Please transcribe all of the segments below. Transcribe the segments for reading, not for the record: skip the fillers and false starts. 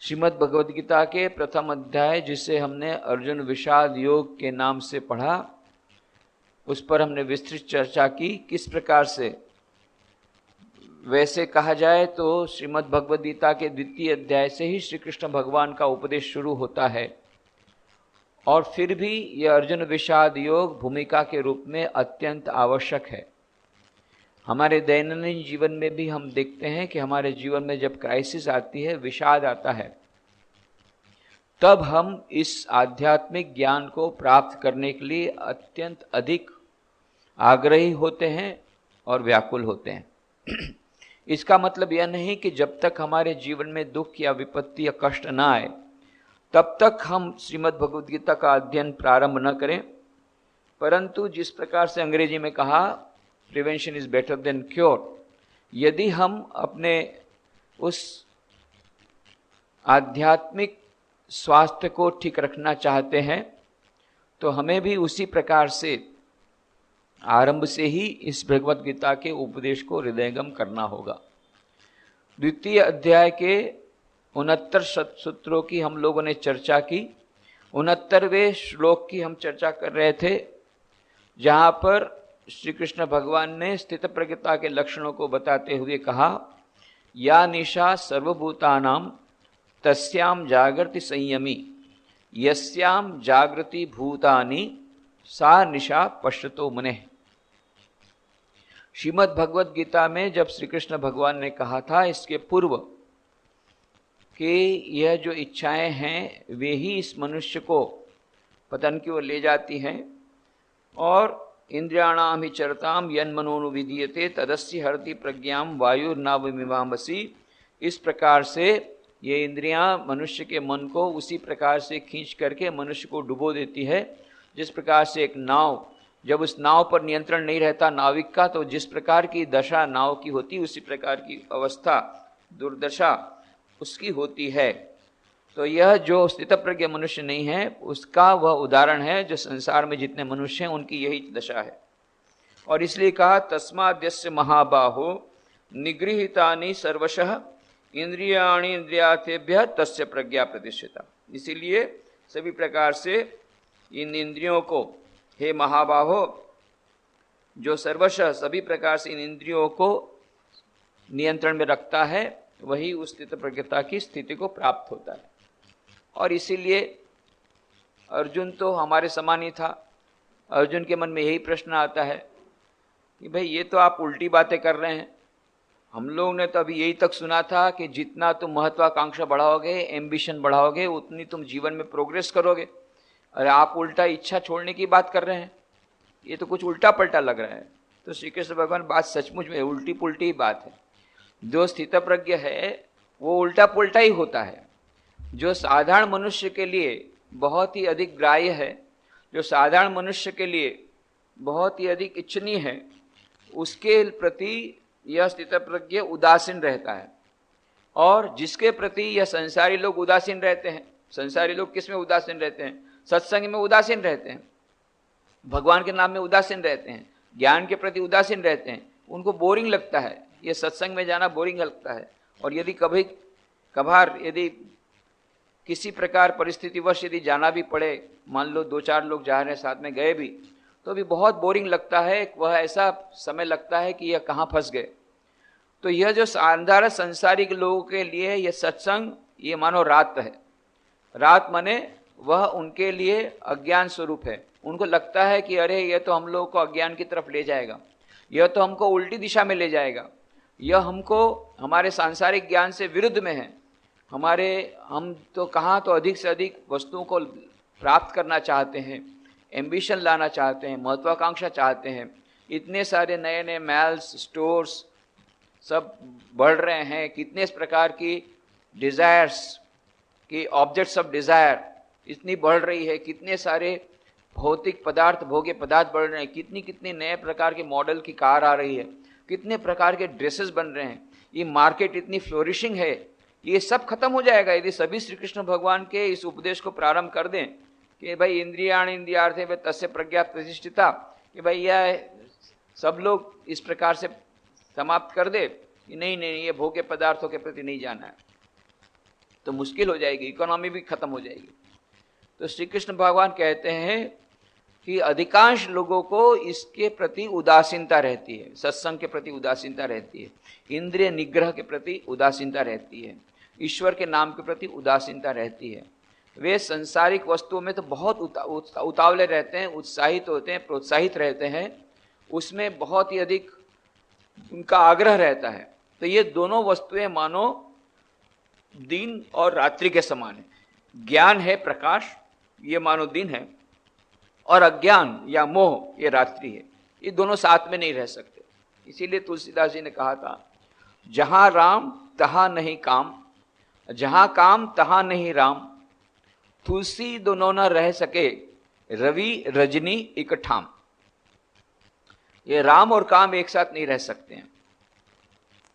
श्रीमद् भगवद गीता के प्रथम अध्याय, जिसे हमने अर्जुन विषाद योग के नाम से पढ़ा, उस पर हमने विस्तृत चर्चा की। किस प्रकार से, वैसे कहा जाए तो श्रीमद् भगवद गीता के द्वितीय अध्याय से ही श्री कृष्ण भगवान का उपदेश शुरू होता है, और फिर भी यह अर्जुन विषाद योग भूमिका के रूप में अत्यंत आवश्यक है। हमारे दैनंदिन जीवन में भी हम देखते हैं कि हमारे जीवन में जब क्राइसिस आती है, विषाद आता है, तब हम इस आध्यात्मिक ज्ञान को प्राप्त करने के लिए अत्यंत अधिक आग्रही होते हैं और व्याकुल होते हैं। इसका मतलब यह नहीं कि जब तक हमारे जीवन में दुख या विपत्ति या कष्ट न आए तब तक हम श्रीमद् भगवद गीता का अध्ययन प्रारंभ न करें, परंतु जिस प्रकार से अंग्रेजी में कहा, prevention is better than cure, यदि हम अपने उस आध्यात्मिक स्वास्थ्य को ठीक रखना चाहते हैं तो हमें भी उसी प्रकार से आरंभ से ही इस भगवद गीता के उपदेश को हृदयंगम करना होगा। द्वितीय अध्याय के 69 सूत्रों की हम लोगों ने चर्चा की। 69वें श्लोक की हम चर्चा कर रहे थे, जहाँ पर श्री कृष्ण भगवान ने स्थित प्रज्ञता के लक्षणों को बताते हुए कहा, या निशा सर्वभूतानां तस्याम जागृति संयमी यस्याम जागृति भूतानि सा निशा पश्यतो मुनेः। श्रीमद् भगवद गीता में जब श्री कृष्ण भगवान ने कहा था इसके पूर्व कि यह जो इच्छाएं हैं वे ही इस मनुष्य को पतन की ओर ले जाती हैं, और इंद्रियाणाम ही चरताम यन मनोनुविधीयते तदस्य हरति प्रज्ञाम वायुर्नावमिवाम्बसी। इस प्रकार से ये इंद्रियां मनुष्य के मन को उसी प्रकार से खींच करके मनुष्य को डुबो देती है, जिस प्रकार से एक नाव, जब उस नाव पर नियंत्रण नहीं रहता नाविक का, तो जिस प्रकार की दशा नाव की होती उसी प्रकार की अवस्था, दुर्दशा उसकी होती है। तो यह जो स्थितप्रज्ञ मनुष्य नहीं है उसका वह उदाहरण है, जो संसार में जितने मनुष्य हैं उनकी यही दशा है। और इसलिए कहा, तस्माद्यस्य महाबाहो निगृहीतानि सर्वशः इंद्रियाणि इंद्रियार्थेभ्यः तस्य प्रज्ञा प्रतिष्ठिता। इसीलिए सभी प्रकार से इन इंद्रियों को, हे महाबाहो, जो सर्वशः सभी प्रकार से इन इंद्रियों को नियंत्रण में रखता है, वही उस स्थित प्रज्ञता की स्थिति को प्राप्त होता है। और इसीलिए अर्जुन तो हमारे समान ही था। अर्जुन के मन में यही प्रश्न आता है कि भाई ये तो आप उल्टी बातें कर रहे हैं, हम लोग ने तो अभी यही तक सुना था कि जितना तुम महत्वाकांक्षा बढ़ाओगे, एम्बिशन बढ़ाओगे, उतनी तुम जीवन में प्रोग्रेस करोगे। अरे आप उल्टा इच्छा छोड़ने की बात कर रहे हैं, ये तो कुछ उल्टा पलटा लग रहा है। तो श्री कृष्ण भगवान, बात सचमुच में उल्टी पुल्टी ही बात है। जो स्थितप्रज्ञ है वो उल्टा पुल्टा ही होता है। जो साधारण मनुष्य के लिए बहुत ही अधिक ग्राह्य है, जो साधारण मनुष्य के लिए बहुत ही अधिक इच्छनीय है, उसके प्रति यह स्थितप्रज्ञ उदासीन रहता है। और जिसके प्रति यह संसारी लोग उदासीन रहते हैं, संसारी लोग किस में उदासीन रहते हैं? सत्संग में उदासीन रहते हैं, भगवान के नाम में उदासीन रहते हैं, ज्ञान के प्रति उदासीन रहते हैं। उनको बोरिंग लगता है, ये सत्संग में जाना बोरिंग लगता है। और यदि कभी कभार यदि किसी प्रकार परिस्थितिवश यदि जाना भी पड़े, मान लो 2-4 लोग जा रहे हैं साथ में, गए भी, तो भी बहुत बोरिंग लगता है। वह ऐसा समय लगता है कि यह कहाँ फंस गए। तो यह जो साधारण संसारिक लोगों के लिए यह सत्संग, ये मानो रात है। रात माने वह उनके लिए अज्ञान स्वरूप है। उनको लगता है कि अरे यह तो हम लोगों को अज्ञान की तरफ ले जाएगा, यह तो हमको उल्टी दिशा में ले जाएगा, यह हमको हमारे सांसारिक ज्ञान से विरुद्ध में है। हम तो कहाँ तो अधिक से अधिक वस्तुओं को प्राप्त करना चाहते हैं, एम्बिशन लाना चाहते हैं, महत्वाकांक्षा चाहते हैं। इतने सारे नए नए मॉल्स, स्टोर्स सब बढ़ रहे हैं, कितने इस प्रकार की डिज़ायर्स की, ऑब्जेक्ट्स ऑफ डिज़ायर इतनी बढ़ रही है, कितने सारे भौतिक पदार्थ, भोग्य पदार्थ बढ़ रहे हैं, कितनी कितनी नए प्रकार के मॉडल की कार आ रही है, कितने प्रकार के ड्रेसेस बन रहे हैं, ये मार्केट इतनी फ्लोरिशिंग है। ये सब खत्म हो जाएगा यदि सभी श्री कृष्ण भगवान के इस उपदेश को प्रारंभ कर दें कि भाई इंद्रियाण इंद्रियार्थे वे तस्य प्रज्ञा प्रतिष्ठिता, कि भाई यह सब लोग इस प्रकार से समाप्त कर दे कि नहीं नहीं, ये भोग्य पदार्थों के प्रति नहीं जाना है। तो मुश्किल हो जाएगी, इकोनॉमी भी खत्म हो जाएगी। तो श्री कृष्ण भगवान कहते हैं कि अधिकांश लोगों को इसके प्रति उदासीनता रहती है, सत्संग के प्रति उदासीनता रहती है, इंद्रिय निग्रह के प्रति उदासीनता रहती है, ईश्वर के नाम के प्रति उदासीनता रहती है। वे संसारिक वस्तुओं में तो बहुत उतावले रहते हैं, उत्साहित होते हैं, प्रोत्साहित रहते हैं, उसमें बहुत ही अधिक उनका आग्रह रहता है। तो ये दोनों वस्तुएं मानो दिन और रात्रि के समान है। ज्ञान है प्रकाश, ये मानो दिन है, और अज्ञान या मोह ये रात्रि है। ये दोनों साथ में नहीं रह सकते। इसीलिए तुलसीदास जी ने कहा था, जहां राम तहां नहीं काम, जहां काम तहां नहीं राम, तुलसी दोनों न रह सके, रवि रजनी इकठाम। ये राम और काम एक साथ नहीं रह सकते हैं।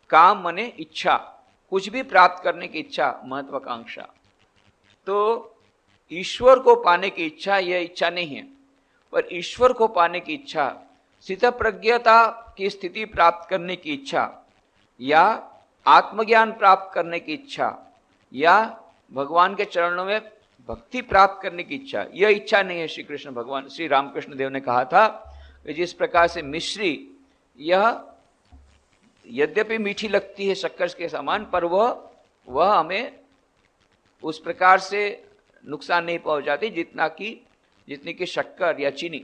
काम मने इच्छा, कुछ भी प्राप्त करने की इच्छा, महत्वाकांक्षा। तो ईश्वर को पाने की इच्छा यह इच्छा नहीं है, पर ईश्वर को पाने की इच्छा, स्थितप्रज्ञता की स्थिति प्राप्त करने की इच्छा, या आत्मज्ञान प्राप्त करने की इच्छा, या भगवान के चरणों में भक्ति प्राप्त करने की इच्छा, यह इच्छा नहीं है। श्री कृष्ण भगवान श्री रामकृष्ण देव ने कहा था कि जिस प्रकार से मिश्री यह यद्यपि मीठी लगती है शक्कर के समान, पर वह हमें उस प्रकार से नुकसान नहीं पहुंचाती जितनी कि शक्कर या चीनी।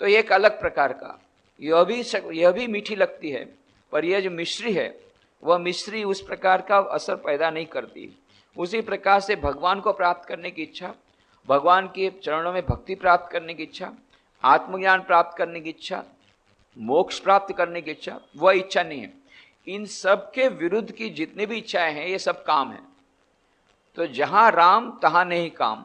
तो एक अलग प्रकार का, यह भी मीठी लगती है, पर यह जो मिश्री है वह मिश्री उस प्रकार का असर पैदा नहीं करती। उसी प्रकार से भगवान को प्राप्त करने की इच्छा, भगवान के चरणों में भक्ति प्राप्त करने की इच्छा, आत्मज्ञान प्राप्त करने की इच्छा, मोक्ष प्राप्त करने की इच्छा, वह इच्छा नहीं है। इन सब के विरुद्ध की जितनी भी इच्छाएं हैं ये सब काम है। तो जहां राम तहां नहीं काम।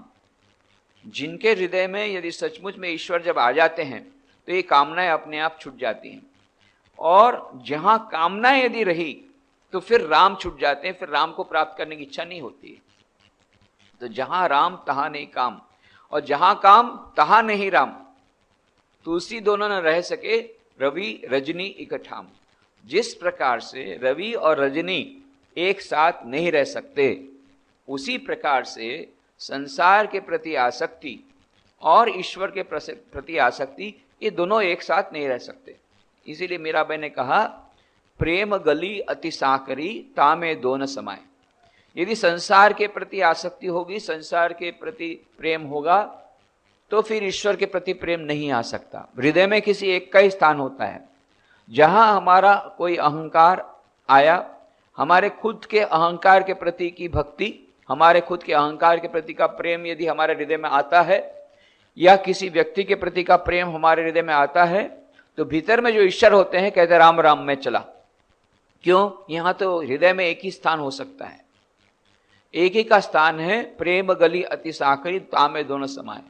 जिनके हृदय में यदि सचमुच में ईश्वर जब आ जाते हैं तो ये कामनाएं अपने आप छूट जाती हैं, और जहां कामनाएं यदि रही तो फिर राम छूट जाते हैं, फिर राम को प्राप्त करने की इच्छा नहीं होती। तो जहां राम तहां नहीं काम, और जहां काम तहां नहीं राम, तुलसी दोनों न रह सके, रवि रजनी इकठाम। जिस प्रकार से रवि और रजनी एक साथ नहीं रह सकते, उसी प्रकार से संसार के प्रति आसक्ति और ईश्वर के प्रति आसक्ति, ये दोनों एक साथ नहीं रह सकते। इसीलिए मीराबाई ने कहा, प्रेम गली अति साकरी, तामे दोन समाए। यदि संसार के प्रति आसक्ति होगी, संसार के प्रति प्रेम होगा, तो फिर ईश्वर के प्रति प्रेम नहीं आ सकता। हृदय में किसी एक का ही स्थान होता है। जहां हमारा कोई अहंकार आया, हमारे खुद के अहंकार के प्रति की भक्ति, हमारे खुद के अहंकार के प्रति का प्रेम यदि हमारे हृदय में आता है, या किसी व्यक्ति के प्रति का प्रेम हमारे हृदय में आता है, तो भीतर में जो ईश्वर होते हैं कहते राम राम में चला। क्यों? यहां तो हृदय में एक ही स्थान हो सकता है, एक ही का स्थान है। प्रेम गली अति साकरी, तामे दोनों समाए।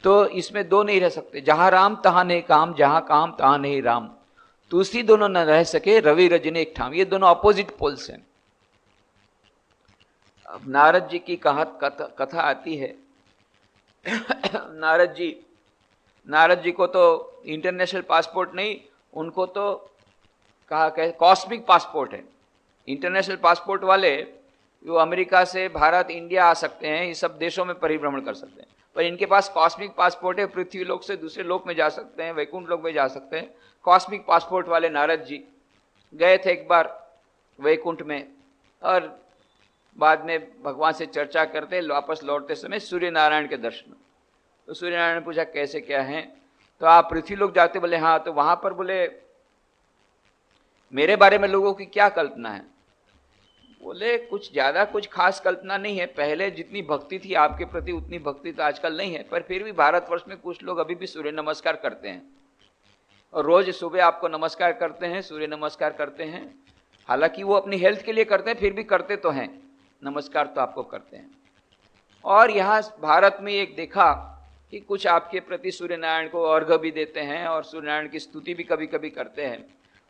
तो इसमें दो नहीं रह सकते। जहां राम तहां नहीं काम, जहां काम तहां नहीं राम। तुलसी दोनों न रह सके, रवि रजनी एक ठाम। ये दोनों अपोजिट पोल्स हैं। अब नारद जी की कथा आती है। नारद जी को तो इंटरनेशनल पासपोर्ट नहीं, उनको तो कहा कॉस्मिक पासपोर्ट है। इंटरनेशनल पासपोर्ट वाले जो अमेरिका से भारत, इंडिया आ सकते हैं, ये सब देशों में परिभ्रमण कर सकते हैं, पर इनके पास कॉस्मिक पासपोर्ट है। पृथ्वी लोक से दूसरे लोक में जा सकते हैं, वैकुंठ लोक में जा सकते हैं। कॉस्मिक पासपोर्ट वाले नारद जी गए थे एक बार वैकुंठ में, और बाद में भगवान से चर्चा करते वापस लौटते समय सूर्य नारायण के दर्शन। तो सूर्य नारायण ने पूछा कैसे क्या है, तो आप पृथ्वी लोक जाते? बोले हाँ। तो वहां पर बोले मेरे बारे में लोगों की क्या कल्पना है? बोले कुछ ज्यादा कुछ खास कल्पना नहीं है। पहले जितनी भक्ति थी आपके प्रति उतनी भक्ति तो आजकल नहीं है, पर फिर भी भारतवर्ष में कुछ लोग अभी भी सूर्य नमस्कार करते हैं, और रोज सुबह आपको नमस्कार करते हैं, सूर्य नमस्कार करते हैं। हालांकि वो अपनी हेल्थ के लिए करते हैं, फिर भी करते तो हैं, नमस्कार तो आपको करते हैं। और यहाँ भारत में एक देखा कि कुछ आपके प्रति सूर्य नारायण को अर्घ्य भी देते हैं, और सूर्य नारायण की स्तुति भी कभी कभी करते हैं।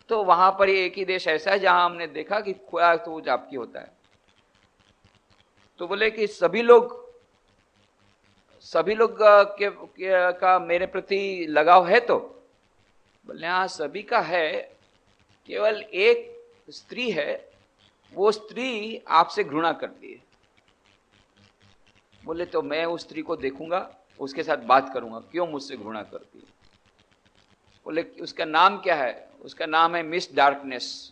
तो वहां पर एक ही देश ऐसा है जहां हमने देखा कि खुदा तो आपकी होता है। तो बोले कि सभी लोग का मेरे प्रति लगाव है? तो बोले हाँ सभी का है, केवल एक स्त्री है वो स्त्री आपसे घृणा करती है। बोले तो मैं उस स्त्री को देखूंगा, उसके साथ बात करूंगा, क्यों मुझसे घृणा करती है? बोले उसका नाम क्या है? उसका नाम है मिस डार्कनेस।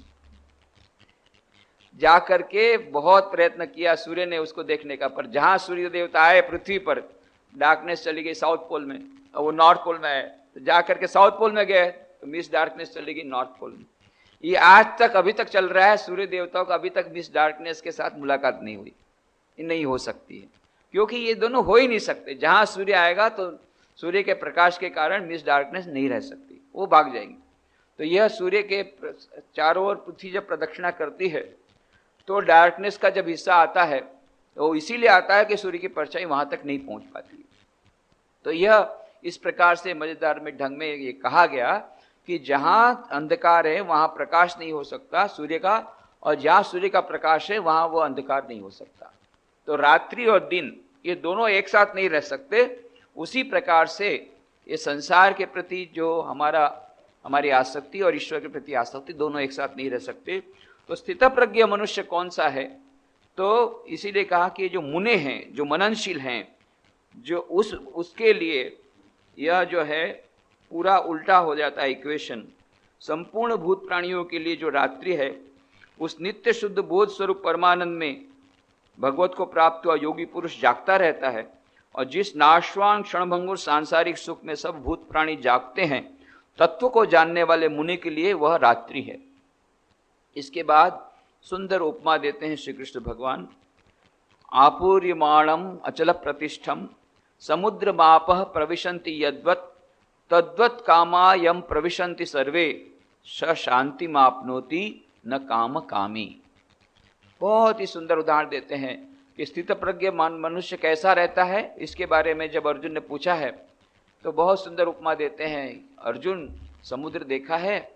जाकर के बहुत प्रयत्न किया सूर्य ने उसको देखने का, पर जहां सूर्य देवता आए पृथ्वी पर, डार्कनेस चली गई साउथ पोल में, और वो नॉर्थ पोल में आए, तो जाकर के साउथ पोल में गए तो मिस डार्कनेस चली गई नॉर्थ पोल में। ये आज तक अभी तक चल रहा है, सूर्य देवताओं का अभी तक मिस डार्कनेस के साथ मुलाकात नहीं हुई। ये नहीं हो सकती है, क्योंकि ये दोनों हो ही नहीं सकते। जहां सूर्य आएगा तो सूर्य के प्रकाश के कारण मिस डार्कनेस नहीं रह सकती, वो भाग जाएंगी। तो यह सूर्य के चारों ओर पृथ्वी जब प्रदक्षिणा करती है तो डार्कनेस का जब हिस्सा आता है तो इसीलिए आता है कि सूर्य की परछाई वहां तक नहीं पहुंच पाती। तो यह इस प्रकार से मजेदार में ढंग में ये कहा गया कि जहां अंधकार है वहां प्रकाश नहीं हो सकता सूर्य का, और जहां सूर्य का प्रकाश है वहां वो अंधकार नहीं हो सकता। तो रात्रि और दिन ये दोनों एक साथ नहीं रह सकते। उसी प्रकार से ये संसार के प्रति जो हमारी आसक्ति और ईश्वर के प्रति आसक्ति दोनों एक साथ नहीं रह सकते। तो स्थितप्रज्ञ मनुष्य कौन सा है? तो इसीलिए कहा कि जो मुने हैं, जो मननशील हैं, जो उसके लिए यह जो है पूरा उल्टा हो जाता है इक्वेशन। संपूर्ण भूत प्राणियों के लिए जो रात्रि है, उस नित्य शुद्ध बोध स्वरूप परमानंद में भगवत को प्राप्त हुआ योगी पुरुष जागता रहता है, और जिस नाशवान क्षणभंगुर सांसारिक सुख में सब भूत प्राणी जागते हैं, तत्व को जानने वाले मुनि के लिए वह रात्रि है। इसके बाद सुंदर उपमा देते हैं श्री कृष्ण भगवान। आपूर्यमाणम अचल प्रतिष्ठम समुद्र मापः प्रविशन्ति यद्वत् तद्वत् कामा यम प्रविशन्ति सर्वे स शांति मापनोति न काम कामी। बहुत ही सुंदर उदाहरण देते हैं कि स्थित प्रज्ञ मनुष्य कैसा रहता है। इसके बारे में जब अर्जुन ने पूछा है तो बहुत सुंदर उपमा देते हैं। अर्जुन, समुद्र देखा है?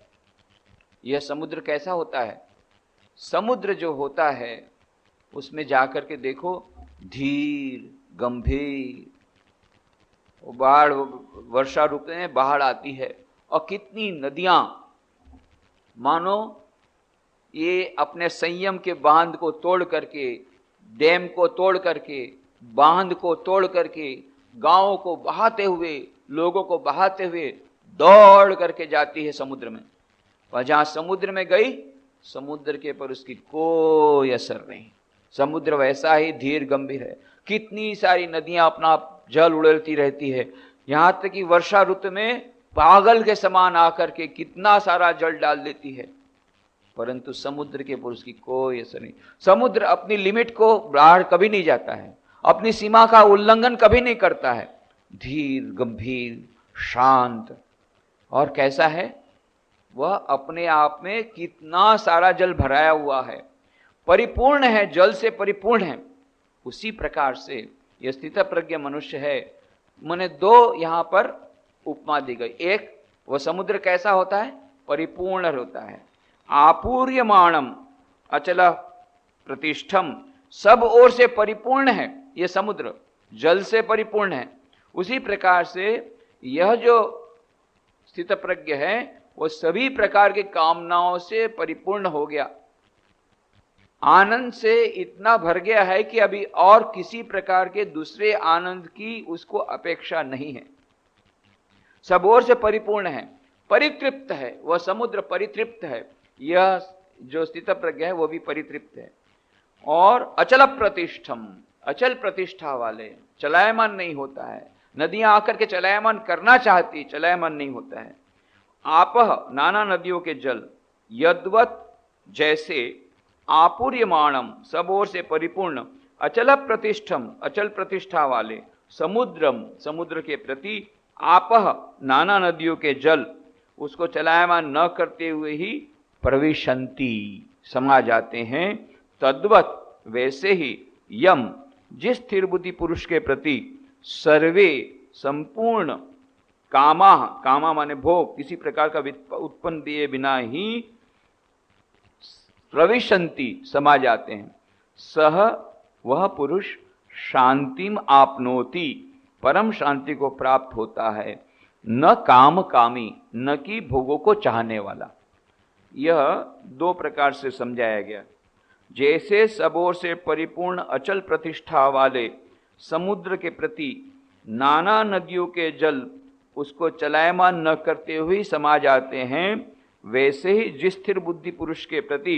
यह समुद्र कैसा होता है? समुद्र जो होता है उसमें जाकर के देखो, धीर गंभीर, बाढ़ वर्षा ऋतु में बाढ़ आती है, और कितनी नदियां मानो ये अपने संयम के बांध को तोड़ करके, डैम को तोड़ करके, बांध को तोड़ करके, गांवों को बहाते हुए, लोगों को बहाते हुए दौड़ करके जाती है समुद्र में। और जहां समुद्र में गई, समुद्र के पर उसकी कोई असर नहीं। समुद्र वैसा ही धीर गंभीर है। कितनी सारी नदियां अपना जल उड़ेलती रहती है, यहां तक कि वर्षा ऋतु में पागल के समान आकर के कितना सारा जल डाल देती है, परंतु समुद्र के पर उसकी कोई असर नहीं। समुद्र अपनी लिमिट को बाहर कभी नहीं जाता है, अपनी सीमा का उल्लंघन कभी नहीं करता है। धीर गंभीर शांत, और कैसा है वह? अपने आप में कितना सारा जल भराया हुआ है, परिपूर्ण है, जल से परिपूर्ण है। उसी प्रकार से यह स्थित प्रज्ञ मनुष्य है। मैंने दो यहां पर उपमा दी गई। एक, वह समुद्र कैसा होता है? परिपूर्ण होता है। आपूर्यमाणम अचल प्रतिष्ठम, सब ओर से परिपूर्ण है यह समुद्र, जल से परिपूर्ण है। उसी प्रकार से यह जो स्थित प्रज्ञ है वो सभी प्रकार की कामनाओं से परिपूर्ण हो गया, आनंद से इतना भर गया है कि अभी और किसी प्रकार के दूसरे आनंद की उसको अपेक्षा नहीं है। सब ओर से परिपूर्ण है, परितृप्त है। वह समुद्र परितृप्त है, यह जो स्थित प्रज्ञ है वो भी परितृप्त है। और अचल प्रतिष्ठम, अचल प्रतिष्ठा वाले, चलायमान नहीं होता है। नदियां आकर के चलायमान करना चाहती, चलायमान नहीं होता है। आपह, नाना नदियों के जल, यद्वत जैसे, आपूर्यमाणम, सब ओर से परिपूर्ण, अचल प्रतिष्ठम, अचल प्रतिष्ठा वाले, समुद्रम, समुद्र के प्रति, आपह, नाना नदियों के जल, उसको चलायमान न करते हुए ही प्रविशन्ति, समा जाते हैं। तद्वत, वैसे ही, यम, जिस स्थिर बुद्धि पुरुष के प्रति, सर्वे, संपूर्ण, कामा, कामा माने भोग, किसी प्रकार का उत्पन्न दिए बिना ही प्रविशन्ति, समा जाते हैं। सह, वह पुरुष, शांतिम आपनोति, परम शांति को प्राप्त होता है। न काम कामी, न कि भोगों को चाहने वाला। यह दो प्रकार से समझाया गया। जैसे सब ओर से परिपूर्ण अचल प्रतिष्ठा वाले समुद्र के प्रति नाना नदियों के जल उसको चलायमान न करते हुए समा जाते हैं, वैसे ही जिस स्थिर बुद्धि पुरुष के प्रति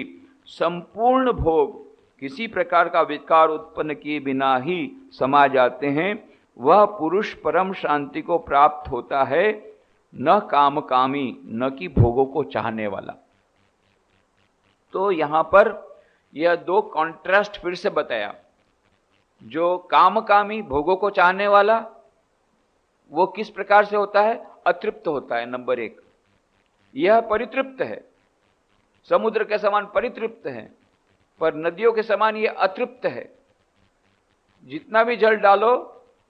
संपूर्ण भोग किसी प्रकार का विकार उत्पन्न किए बिना ही समा जाते हैं, वह पुरुष परम शांति को प्राप्त होता है, न कामकामी, न कि भोगों को चाहने वाला। तो यहां पर यह दो कॉन्ट्रास्ट फिर से बताया। जो कामकामी, भोगों को चाहने वाला, वो किस प्रकार से होता है? अतृप्त होता है, नंबर एक। यह परितृप्त है, समुद्र के समान परितृप्त है, पर नदियों के समान यह अतृप्त है। जितना भी जल डालो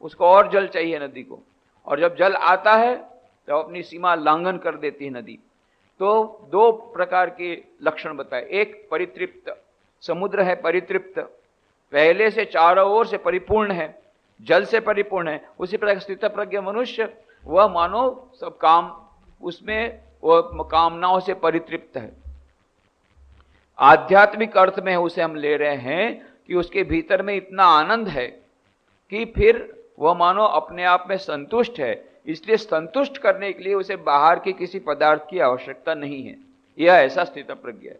उसको और जल चाहिए नदी को, और जब जल आता है तो अपनी सीमा लांघन कर देती है नदी। तो दो प्रकार के लक्षण बताए। एक परितृप्त, समुद्र है परितृप्त, पहले से चारों ओर से परिपूर्ण है, जल से परिपूर्ण है। उसी प्रकार स्थितप्रज्ञ मनुष्य, वह मानो सब काम उसमें, वह कामनाओं से परितृप्त है। आध्यात्मिक अर्थ में उसे हम ले रहे हैं कि उसके भीतर में इतना आनंद है कि फिर वह मानो अपने आप में संतुष्ट है, इसलिए संतुष्ट करने के लिए उसे बाहर के किसी पदार्थ की आवश्यकता नहीं है। यह ऐसा स्थितप्रज्ञ है।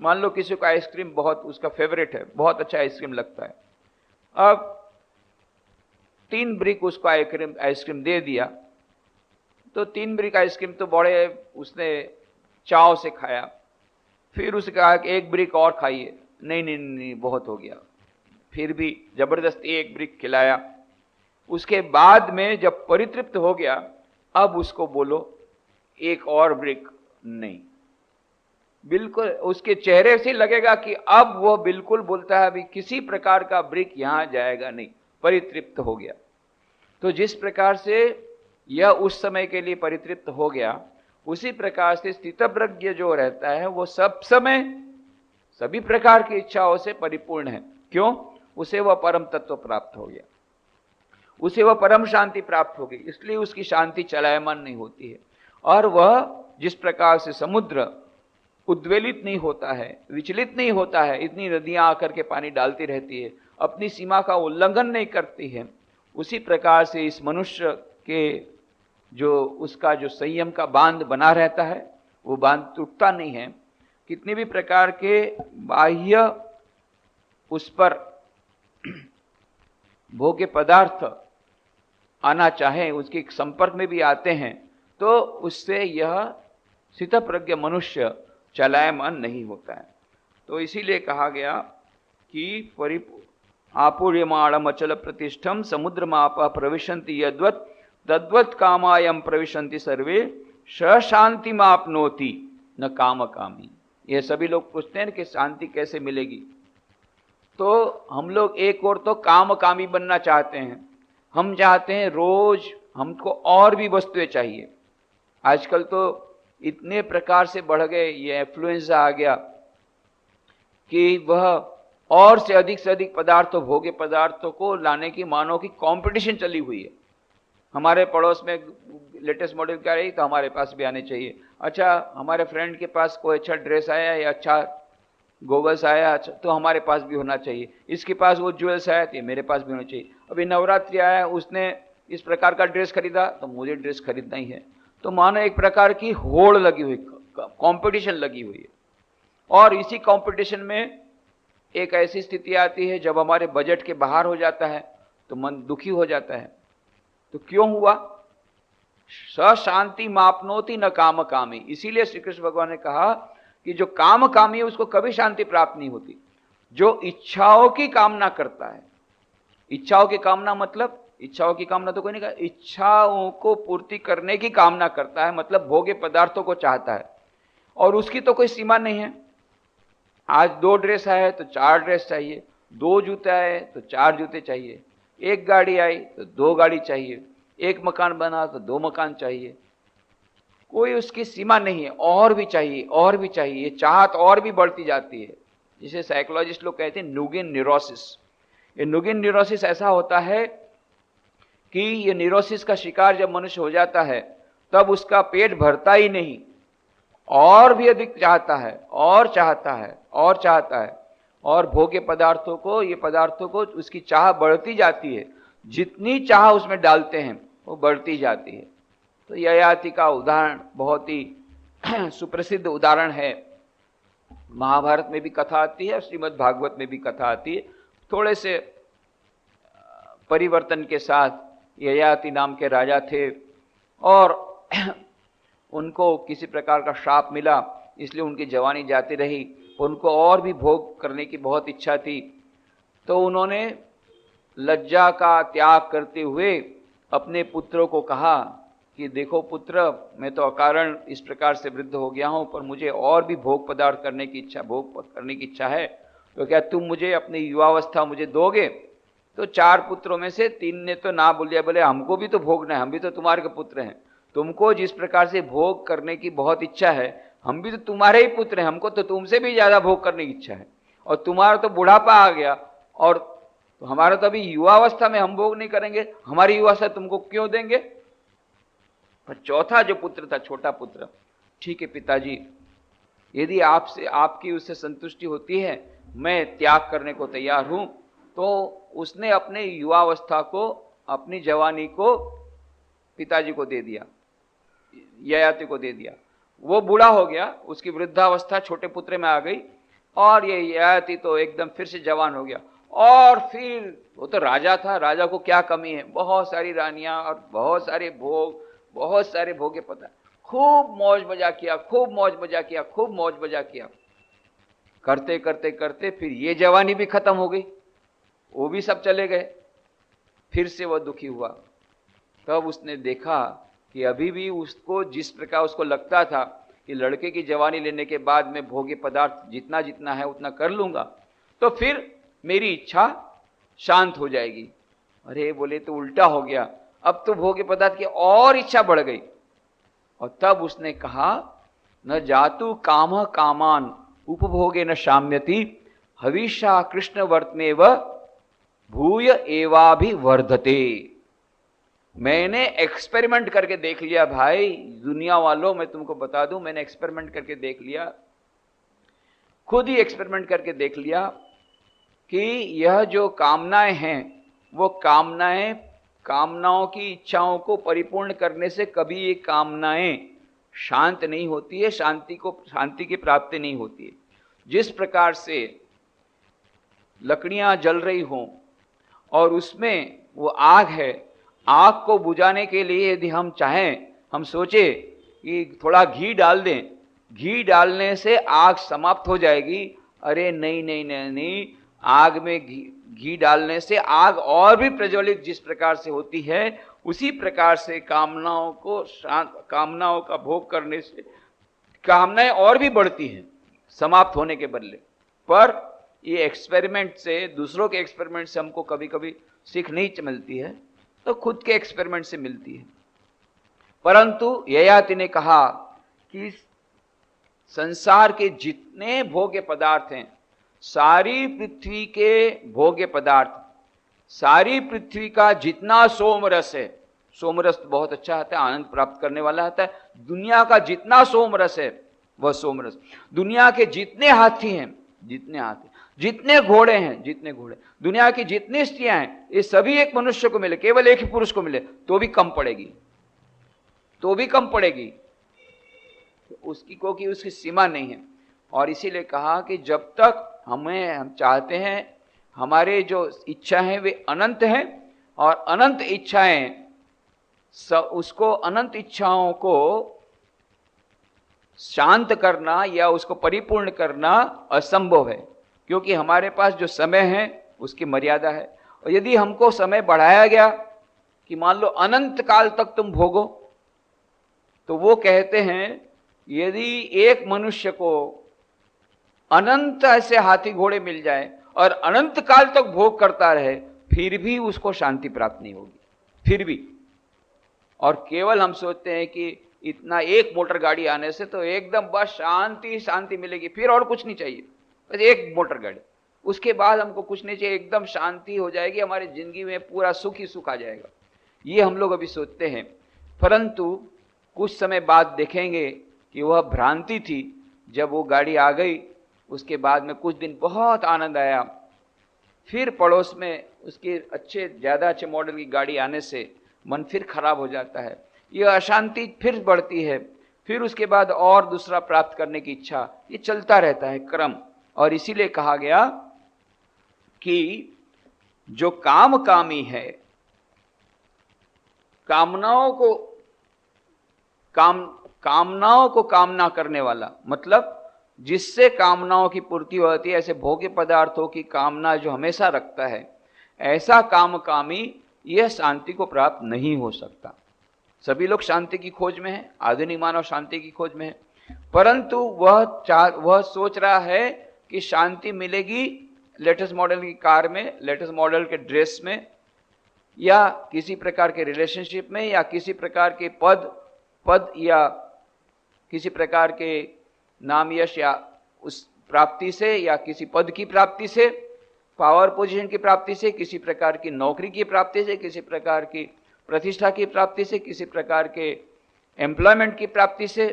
मान लो किसी को आइसक्रीम बहुत उसका फेवरेट है, बहुत अच्छा आइसक्रीम लगता है, अब 3 ब्रिक उसको आइसक्रीम दे दिया, तो 3 ब्रिक आइसक्रीम तो बड़े उसने चाव से खाया। फिर उसने कहा कि 1 ब्रिक और खाइए, नहीं नहीं नहीं बहुत हो गया, फिर भी जबरदस्ती 1 ब्रिक खिलाया। उसके बाद में जब परितृप्त हो गया, अब उसको बोलो 1 और ब्रिक नहीं, बिल्कुल उसके चेहरे से लगेगा कि अब वह बिल्कुल बोलता है अभी किसी प्रकार का ब्रिक यहां जाएगा नहीं, परितृप्त हो गया। तो जिस प्रकार से यह उस समय के लिए परितृप्त हो गया, उसी प्रकार से स्थितप्रज्ञ जो रहता है वो सब समय सभी प्रकार की इच्छाओं से परिपूर्ण है। क्यों? उसे वह परम तत्व प्राप्त हो गया, उसे वह परम शांति प्राप्त हो गई, इसलिए उसकी शांति चलायमान नहीं होती है। और वह जिस प्रकार से समुद्र उद्वेलित नहीं होता है, विचलित नहीं होता है, इतनी नदियां आकर के पानी डालती रहती है, अपनी सीमा का उल्लंघन नहीं करती है, उसी प्रकार से इस मनुष्य के जो उसका जो संयम का बांध बना रहता है, वो बांध टूटता नहीं है। कितने भी प्रकार के बाह्य उस पर भोग्य पदार्थ आना चाहे, उसके संपर्क में भी आते हैं, तो उससे यह स्थितप्रज्ञ मनुष्य चलायमान नहीं होता है। तो इसीलिए कहा गया कि आपूर्यमाणम अचल प्रतिष्ठम समुद्रमापा प्रविशन्ति यद्वत् तद्वत् कामायम प्रविशन्ति सर्वे स शांतिमाप्नोति न कामकामी। ये सभी लोग पूछते हैं कि शांति कैसे मिलेगी, तो हम लोग एक और तो कामकामी बनना चाहते हैं, हम चाहते हैं रोज हमको और भी वस्तुएं चाहिए। आजकल तो इतने प्रकार से बढ़ गए, ये इन्फ्लुएंजा आ गया कि वह और से अधिक पदार्थों, भोग्य पदार्थों को लाने की मानव की कंपटीशन चली हुई है। हमारे पड़ोस में लेटेस्ट मॉडल क्या रही तो हमारे पास भी आने चाहिए। अच्छा, हमारे फ्रेंड के पास कोई अच्छा ड्रेस आया या अच्छा गोगल्स आया तो हमारे पास भी होना चाहिए, इसके पास वो ज्वेल्स आया तो मेरे पास भी होना चाहिए। अभी नवरात्रि आया, उसने इस प्रकार का ड्रेस खरीदा तो मुझे ड्रेस खरीदना ही है। तो मानो एक प्रकार की होड़ लगी हुई, कंपटीशन लगी हुई है। और इसी कंपटीशन में एक ऐसी स्थिति आती है जब हमारे बजट के बाहर हो जाता है तो मन दुखी हो जाता है। तो क्यों हुआ? स शांति मापनोति न काम कामी। इसीलिए श्री कृष्ण भगवान ने कहा कि जो काम कामी है उसको कभी शांति प्राप्त नहीं होती। जो इच्छाओं की कामना करता है, इच्छाओं की कामना मतलब इच्छाओं की कामना तो कोई नहीं कहा, इच्छाओं को पूर्ति करने की कामना करता है, मतलब भोग्य पदार्थों को चाहता है, और उसकी तो कोई सीमा नहीं है। आज 2 ड्रेस आए तो 4 ड्रेस चाहिए, 2 जूते आए तो 4 जूते चाहिए, 1 गाड़ी आई तो 2 गाड़ी चाहिए, 1 मकान बना तो 2 मकान चाहिए, कोई उसकी सीमा नहीं है। और भी चाहिए, और भी चाहिए, ये चाहत और भी बढ़ती जाती है, जिसे साइकोलॉजिस्ट लोग कहते हैं न्यूगिन न्यूरोसिस। ये न्यूगिन न्यूरोसिस ऐसा होता है कि ये न्यूरोसिस का शिकार जब मनुष्य हो जाता है तब उसका पेट भरता ही नहीं, और भी अधिक चाहता है, और चाहता है, और चाहता है। और भोग्य पदार्थों को, ये पदार्थों को उसकी चाह बढ़ती जाती है, जितनी चाह उसमें डालते हैं वो बढ़ती जाती है। तो ययाति का उदाहरण बहुत ही सुप्रसिद्ध उदाहरण है। महाभारत में भी कथा आती है और श्रीमद् भागवत में भी कथा आती है, थोड़े से परिवर्तन के साथ। ययाति नाम के राजा थे और उनको किसी प्रकार का श्राप मिला, इसलिए उनकी जवानी जाती रही। उनको और भी भोग करने की बहुत इच्छा थी, तो उन्होंने लज्जा का त्याग करते हुए अपने पुत्रों को कहा कि देखो पुत्र, मैं तो अकारण इस प्रकार से वृद्ध हो गया हूँ, पर मुझे और भी भोग पदार्थ करने की इच्छा, भोग करने की इच्छा है, तो क्या तुम मुझे अपनी युवावस्था मुझे दोगे? तो 4 पुत्रों में से 3 ने तो ना बोलिया, बोले हमको भी तो भोगना है, हम भी तो तुम्हारे के पुत्र हैं, तुमको जिस प्रकार से भोग करने की बहुत इच्छा है, हम भी तो तुम्हारे ही पुत्र हैं, हमको तो तुमसे भी ज्यादा भोग करने की इच्छा है, और तुम्हारा तो बुढ़ापा आ गया और तो हमारा तो अभी युवावस्था में हम भोग नहीं करेंगे, हमारी युवावस्था तुमको क्यों देंगे? पर चौथा जो पुत्र था, छोटा पुत्र, ठीक है पिताजी, यदि आपसे आपकी उससे संतुष्टि होती है, मैं त्याग करने को तैयार हूं। तो उसने अपने युवावस्था को, अपनी जवानी को पिताजी को दे दिया, ययाति को दे दिया। वो बूढ़ा हो गया, उसकी वृद्धावस्था छोटे पुत्र में आ गई, और ये ययाति तो एकदम फिर से जवान हो गया। और फिर वो तो राजा था, राजा को क्या कमी है, बहुत सारी रानियां और बहुत सारे भोग, बहुत सारे भोगे पता, खूब मौज मजा किया, खूब मौज मजा किया, खूब मौज मजा किया। करते करते करते फिर ये जवानी भी खत्म हो गई, वो भी सब चले गए। फिर से वह दुखी हुआ। तब उसने देखा कि अभी भी उसको जिस प्रकार उसको लगता था कि लड़के की जवानी लेने के बाद मैं भोग्य पदार्थ जितना जितना है उतना कर लूंगा, तो फिर मेरी इच्छा शांत हो जाएगी। अरे बोले तो उल्टा हो गया, अब तो भोग्य पदार्थ की और इच्छा बढ़ गई। और तब उसने कहा, न जातु काम कामान उपभोगे न शाम्यति हविषा कृष्ण वर्तमेव भूय एवाभिवर्धते। मैंने एक्सपेरिमेंट करके देख लिया भाई, दुनिया वालों, मैं तुमको बता दूं, मैंने एक्सपेरिमेंट करके देख लिया, खुद ही एक्सपेरिमेंट करके देख लिया कि यह जो कामनाएं हैं, वो कामनाएं, कामनाओं की इच्छाओं को परिपूर्ण करने से कभी ये कामनाएं शांत नहीं होती है, शांति की प्राप्ति नहीं होती है। जिस प्रकार से लकड़ियां जल रही हों और उसमें वो आग है, आग को बुझाने के लिए यदि हम चाहें, हम सोचे कि थोड़ा घी डाल दें, घी डालने से आग समाप्त हो जाएगी, अरे नहीं नहीं नहीं नहीं, आग में घी डालने से आग और भी प्रज्वलित जिस प्रकार से होती है, उसी प्रकार से कामनाओं को कामनाओं का भोग करने से कामनाएं और भी बढ़ती हैं समाप्त होने के बदले। पर ये एक्सपेरिमेंट से, दूसरों के एक्सपेरिमेंट से हमको कभी कभी सीख नहीं मिलती है, तो खुद के एक्सपेरिमेंट से मिलती है। परंतु ययाति ने कहा कि संसार के जितने भोग्य पदार्थ हैं, सारी पृथ्वी के भोग्य पदार्थ, सारी पृथ्वी का जितना सोमरस है, सोमरस तो बहुत अच्छा आता है, आनंद प्राप्त करने वाला आता है, दुनिया का जितना सोमरस है वह सोमरस, दुनिया के जितने हाथी हैं, जितने हाथी, जितने घोड़े हैं, जितने घोड़े, दुनिया की जितनी स्त्रियां हैं, ये सभी एक मनुष्य को मिले, केवल एक ही पुरुष को मिले तो भी कम पड़ेगी, तो भी कम पड़ेगी उसकी, क्योंकि उसकी सीमा नहीं है। और इसीलिए कहा कि जब तक हम चाहते हैं, हमारे जो इच्छा है वे अनंत हैं, और अनंत इच्छाएं, उसको अनंत इच्छाओं को शांत करना या उसको परिपूर्ण करना असंभव है, क्योंकि हमारे पास जो समय है उसकी मर्यादा है। और यदि हमको समय बढ़ाया गया कि मान लो अनंत काल तक तुम भोगो, तो वो कहते हैं यदि एक मनुष्य को अनंत ऐसे हाथी घोड़े मिल जाए और अनंत काल तक भोग करता रहे, फिर भी उसको शांति प्राप्त नहीं होगी, फिर भी। और केवल हम सोचते हैं कि इतना एक मोटर गाड़ी आने से तो एकदम बस शांति शांति मिलेगी, फिर और कुछ नहीं चाहिए, बस एक मोटर गाड़ी, उसके बाद हमको कुछ नहीं चाहिए, एकदम शांति हो जाएगी, हमारी जिंदगी में पूरा सुख ही सुख आ जाएगा, ये हम लोग अभी सोचते हैं। परंतु कुछ समय बाद देखेंगे कि वह भ्रांति थी। जब वो गाड़ी आ गई उसके बाद में कुछ दिन बहुत आनंद आया, फिर पड़ोस में उसके ज़्यादा अच्छे मॉडल की गाड़ी आने से मन फिर खराब हो जाता है, यह अशांति फिर बढ़ती है, फिर उसके बाद और दूसरा प्राप्त करने की इच्छा, ये चलता रहता है क्रम। और इसीलिए कहा गया कि जो कामी है, कामनाओं को कामना करने वाला, मतलब जिससे कामनाओं की पूर्ति होती है, ऐसे भोग्य पदार्थों की कामना जो हमेशा रखता है, ऐसा कामी यह शांति को प्राप्त नहीं हो सकता। सभी लोग शांति की खोज में हैं, आधुनिक मानव शांति की खोज में है, परंतु वह सोच रहा है कि शांति मिलेगी लेटेस्ट मॉडल की कार में, लेटेस्ट मॉडल के ड्रेस में, या किसी प्रकार के रिलेशनशिप में, या किसी प्रकार के पद या किसी प्रकार के नाम यश या उस प्राप्ति से, या किसी पद की प्राप्ति से, पावर पोजीशन की प्राप्ति से, किसी प्रकार की नौकरी की प्राप्ति से, किसी प्रकार की प्रतिष्ठा की प्राप्ति से, किसी प्रकार के एम्प्लॉयमेंट की प्राप्ति से,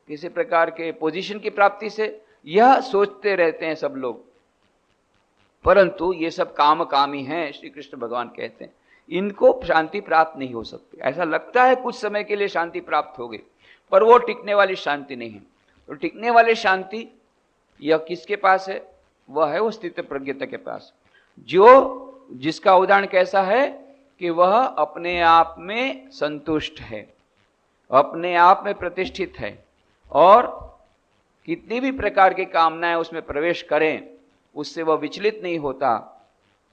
किसी प्रकार के पोजीशन की प्राप्ति से, यह सोचते रहते हैं सब लोग। परंतु ये सब कामी हैं, श्री कृष्ण भगवान कहते हैं, इनको शांति प्राप्त नहीं हो सकती। ऐसा लगता है कुछ समय के लिए शांति प्राप्त हो गई, पर वो टिकने वाली शांति नहीं है। तो टिकने वाली शांति यह किसके पास है? वह है वो स्थित प्रज्ञता के पास, जिसका उदाहरण कैसा है कि वह अपने आप में संतुष्ट है, अपने आप में प्रतिष्ठित है, और कितनी भी प्रकार की कामनाएं उसमें प्रवेश करें, उससे वह विचलित नहीं होता,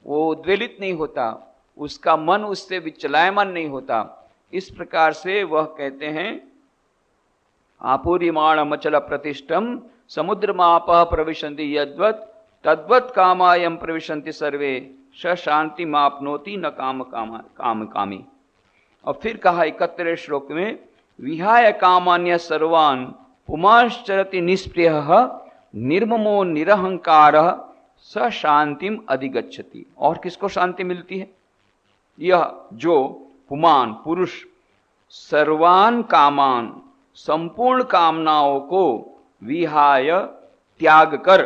वो उद्वेलित नहीं होता, उसका मन उससे विचलायमान नहीं होता। इस प्रकार से वह कहते हैं, आपूर्यमाणम अचल प्रतिष्ठम समुद्रमापः प्रविशन्ति यद्वत् तद्वत् कामायम प्रविशन्ति सर्वे स शांति मापनोति न कामी। और फिर कहा 71वें श्लोक में, विहाय कामान्य सर्वान् पुमांश्चरति निष्प्रियः निर्ममो निरहंकारः स शांतिम अधिगच्छति। और किसको शांति मिलती है? यह जो पुमान पुरुष सर्वान कामान, संपूर्ण कामनाओं को विहाय त्याग कर,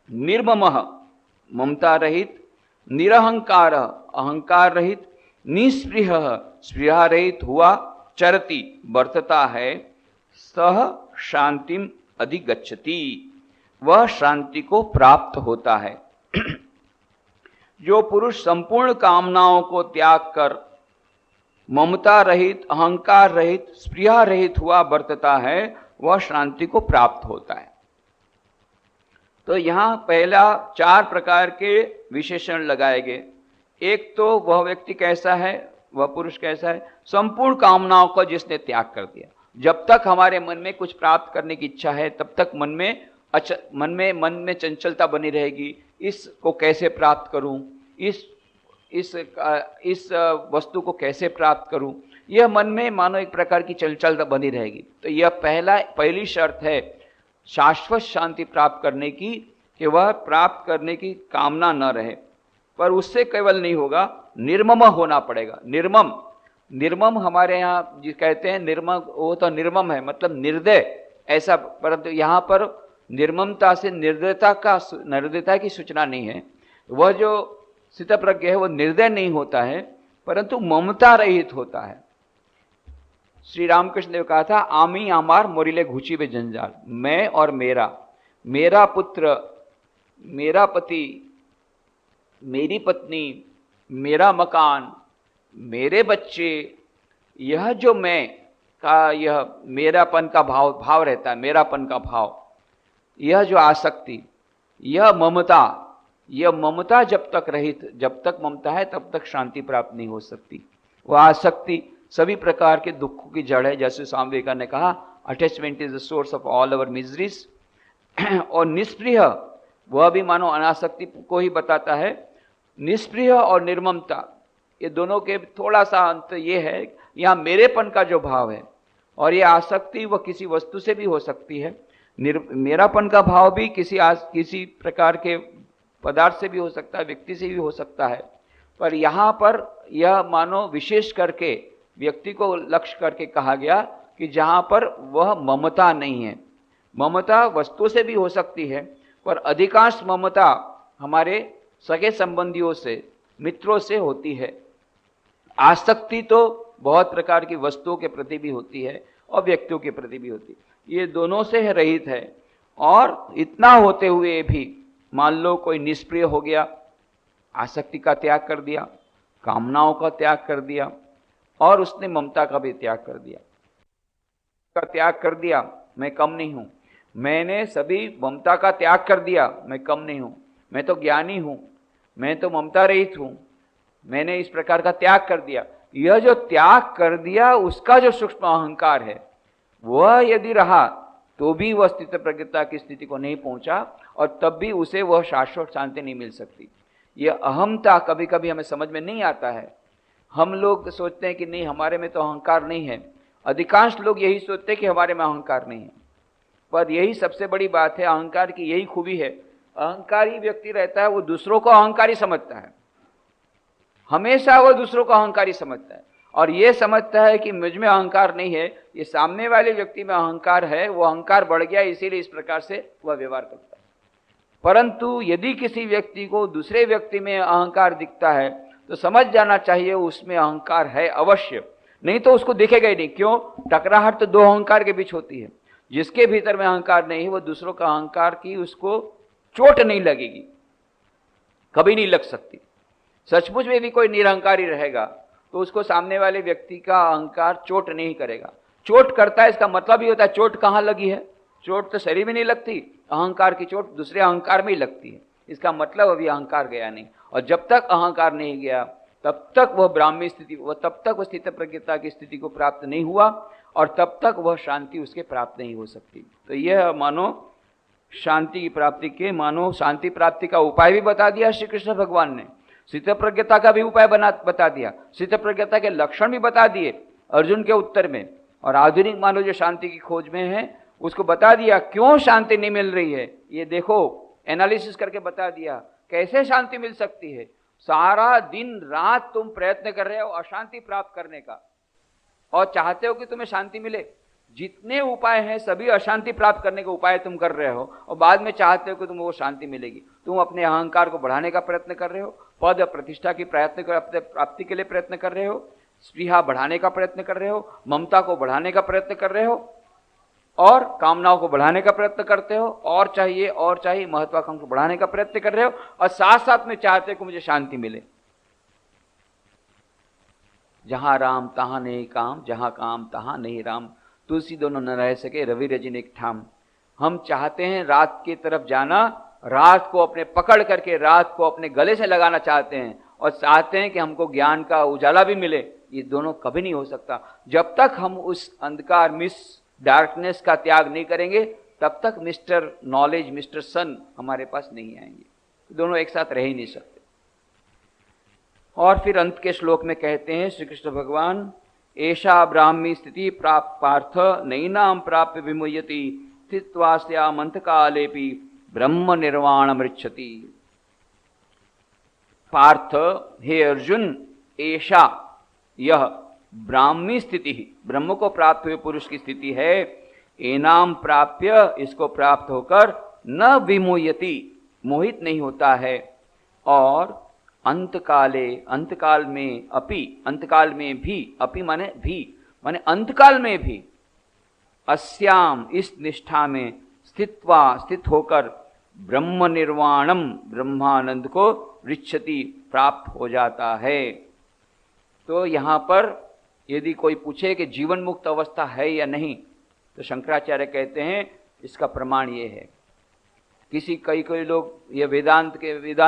निर्ममः ममता रहित, निरहंकार अहंकार रहित, निस्पृह स्पृहा रहित हुआ, चरति बरतता है, सह शांतिम अधिगच्छति, वह शांति को प्राप्त होता है। जो पुरुष संपूर्ण कामनाओं को त्याग कर ममता रहित, अहंकार रहित, स्पृहा रहित हुआ बरतता है, वह शांति को प्राप्त होता है। तो यहां पहला 4 प्रकार के विशेषण लगाए गए। एक तो वह व्यक्ति कैसा है, वह पुरुष कैसा है, संपूर्ण कामनाओं का जिसने त्याग कर दिया। जब तक हमारे मन में कुछ प्राप्त करने की इच्छा है, तब तक मन में चंचलता बनी रहेगी। इसको कैसे प्राप्त करूं, इस वस्तु को कैसे प्राप्त करूं, यह मन में मानो एक प्रकार की चंचलता बनी रहेगी। तो यह पहली शर्त है शाश्वत शांति प्राप्त करने की, कि वह प्राप्त करने की कामना न रहे। पर उससे केवल नहीं होगा, निर्मम होना पड़ेगा। निर्मम हमारे यहाँ जी कहते हैं निर्मम, वो तो निर्मम है मतलब निर्दय ऐसा, परंतु यहाँ पर निर्ममता से निर्दयता की सूचना नहीं है। वह जो स्थितप्रज्ञ है वो निर्दय नहीं होता है, परंतु ममता रहित होता है। श्री रामकृष्ण ने कहा था, आमी आमार मोरिले घुची वे जंजाल, मैं और मेरा पुत्र, मेरा पति, मेरी पत्नी, मेरा मकान, मेरे बच्चे, यह जो मैं का यह मेरापन का भाव रहता है, मेरापन का भाव, यह जो आसक्ति, यह ममता जब तक ममता है तब तक शांति प्राप्त नहीं हो सकती। वह आसक्ति सभी प्रकार के दुखों की जड़ है। जैसे स्वामी विवेकानंद ने कहा, attachment is the source of all our miseries. और निष्प्रिय, वह भी मानो अनासक्ति को ही बताता है। निष्प्रिय और निर्ममता, ये दोनों के थोड़ा सा अंतर ये है, यहाँ मेरेपन का जो भाव है, और ये आसक्ति वह किसी वस्तु से भी हो सकती है। मेरापन का भाव भी किसी प्रकार के पदार्थ से भी हो सकता है, व्यक्ति से भी हो सकता है। पर यहाँ पर यह मानो विशेष करके व्यक्ति को लक्ष्य करके कहा गया कि जहाँ पर वह ममता नहीं है, ममता वस्तु से भी हो सकती है, पर अधिकांश ममता हमारे सगे संबंधियों से, मित्रों से होती है। आसक्ति तो बहुत प्रकार की वस्तुओं के प्रति भी होती है और व्यक्तियों के प्रति भी होती है। ये दोनों से रहित है। और इतना होते हुए भी मान लो कोई निष्प्रिय हो गया, आसक्ति का त्याग कर दिया, कामनाओं का त्याग कर दिया और उसने ममता का भी त्याग कर दिया। का त्याग कर दिया, मैं कम नहीं हूं। मैंने सभी ममता का त्याग कर दिया, मैं कम नहीं हूं, मैं तो ज्ञानी हूं, मैं तो ममता रहित हूं, मैंने इस प्रकार का त्याग कर दिया। यह जो त्याग कर दिया उसका जो सूक्ष्म अहंकार है वह यदि रहा तो भी वह स्थित प्रज्ञता की स्थिति को नहीं पहुंचा और तब भी उसे वह शाश्वत शांति नहीं मिल सकती। यह अहमता कभी कभी हमें समझ में नहीं आता है। हम लोग सोचते हैं कि नहीं, हमारे में तो अहंकार नहीं है। अधिकांश लोग यही सोचते हैं कि हमारे में अहंकार नहीं है, पर यही सबसे बड़ी बात है। अहंकार की यही खूबी है, अहंकारी व्यक्ति रहता है वो दूसरों को अहंकारी समझता है, हमेशा वो दूसरों को अहंकारी समझता है और ये समझता है कि मुझ में अहंकार नहीं है, ये सामने वाले व्यक्ति में अहंकार है, वो अहंकार बढ़ गया इसीलिए इस प्रकार से वह व्यवहार करता है। परंतु यदि किसी व्यक्ति को दूसरे व्यक्ति में अहंकार दिखता है तो समझ जाना चाहिए उसमें अहंकार है अवश्य, नहीं तो उसको दिखेगा ही नहीं। क्यों? टकराहट तो दो अहंकार के बीच होती है। जिसके भीतर में अहंकार नहीं है वो दूसरों का अहंकार की उसको चोट नहीं लगेगी, कभी नहीं लग सकती। सचमुच में भी कोई निरहंकारी रहेगा तो उसको सामने वाले व्यक्ति का अहंकार चोट नहीं करेगा। चोट करता है इसका मतलब ही होता है चोट कहाँ लगी है? चोट तो शरीर में नहीं लगती, अहंकार की चोट दूसरे अहंकार में ही लगती है। इसका मतलब अभी अहंकार गया नहीं, और जब तक अहंकार नहीं गया तब तक वह ब्राह्मी स्थिति, वह तब तक वह स्थित प्रज्ञता की स्थिति को प्राप्त नहीं हुआ और तब तक वह शांति उसके प्राप्त नहीं हो सकती। तो यह मानो शांति की प्राप्ति के, मानो शांति प्राप्ति का उपाय भी बता दिया श्री कृष्ण भगवान ने, स्थित प्रज्ञता का भी उपाय बता दिया, स्थित प्रज्ञता के लक्षण भी बता दिए अर्जुन के उत्तर में। और आधुनिक मानव जो शांति की खोज में है उसको बता दिया क्यों शांति नहीं मिल रही है। ये देखो, एनालिसिस करके बता दिया कैसे शांति मिल सकती है। सारा दिन रात तुम प्रयत्न कर रहे हो अशांति प्राप्त करने का और चाहते हो कि तुम्हें शांति मिले। जितने उपाय हैं सभी अशांति प्राप्त करने के उपाय तुम कर रहे हो और बाद में चाहते हो कि तुम्हें वो शांति मिलेगी। तुम अपने अहंकार को बढ़ाने का प्रयत्न कर रहे हो, पद प्रतिष्ठा की प्राप्ति के लिए प्रयत्न कर रहे हो, स्पृहा बढ़ाने का प्रयत्न कर रहे हो, ममता को बढ़ाने का प्रयत्न कर रहे हो और कामनाओं को बढ़ाने का प्रयत्न करते हो, और चाहिए महत्वाकांक्षा बढ़ाने का प्रयत्न कर रहे हो और साथ साथ में चाहते हो कि मुझे शांति मिले। जहां राम तहां नहीं काम, जहां काम तहां नहीं राम, तुलसी दोनों न रह सके रवि रजनी एक ठाम। हम चाहते हैं रात की तरफ जाना, रात को अपने पकड़ करके रात को अपने गले से लगाना चाहते हैं और चाहते हैं कि हमको ज्ञान का उजाला भी मिले। ये दोनों कभी नहीं हो सकता। जब तक हम उस अंधकार डार्कनेस का त्याग नहीं करेंगे तब तक मिस्टर नॉलेज, मिस्टर सन हमारे पास नहीं आएंगे। दोनों एक साथ रह ही नहीं सकते। और फिर अंत के श्लोक में कहते हैं श्री कृष्ण भगवान, एषा ब्राह्मी स्थिति प्राप्त पार्थ नैनाम प्राप्य विमुह्यति स्थित्वास्याम अंतकालेपि ब्रह्म निर्वाण मृच्छति। पार्थ, हे अर्जुन, एषा यह ब्राह्मी स्थिति, ब्रह्म को प्राप्त हुए पुरुष की स्थिति है। एनाम प्राप्य, इसको प्राप्त होकर न विमुह्यति, मोहित नहीं होता है। और अंतकाले, अंतकाल में अपि, अंतकाल में भी, अपि माने अंतकाल में भी, अस्याम इस निष्ठा में स्थित्वा स्थित होकर ब्रह्म निर्वाणम, ब्रह्मानंद को ऋच्छति प्राप्त हो जाता है। तो यहां पर यदि कोई पूछे कि जीवन मुक्त अवस्था है या नहीं, तो शंकराचार्य कहते हैं इसका प्रमाण ये है। कई लोग ये वेदांत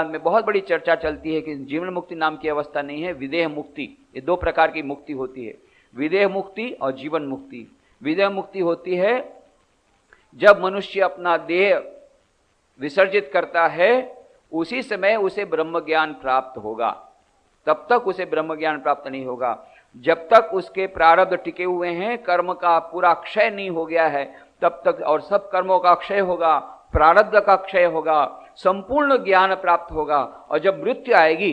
में बहुत बड़ी चर्चा चलती है कि जीवन मुक्ति नाम की अवस्था नहीं है, विदेह मुक्ति। ये दो प्रकार की मुक्ति होती है, विदेह मुक्ति और जीवन मुक्ति। विदेह मुक्ति होती है जब मनुष्य अपना देह विसर्जित करता है, उसी समय उसे ब्रह्म ज्ञान प्राप्त होगा। तब तक उसे ब्रह्म ज्ञान प्राप्त नहीं होगा जब तक उसके प्रारब्ध टिके हुए हैं, कर्म का पूरा क्षय नहीं हो गया है तब तक। और सब कर्मों का क्षय होगा, प्रारब्ध का क्षय होगा, संपूर्ण ज्ञान प्राप्त होगा। और जब मृत्यु आएगी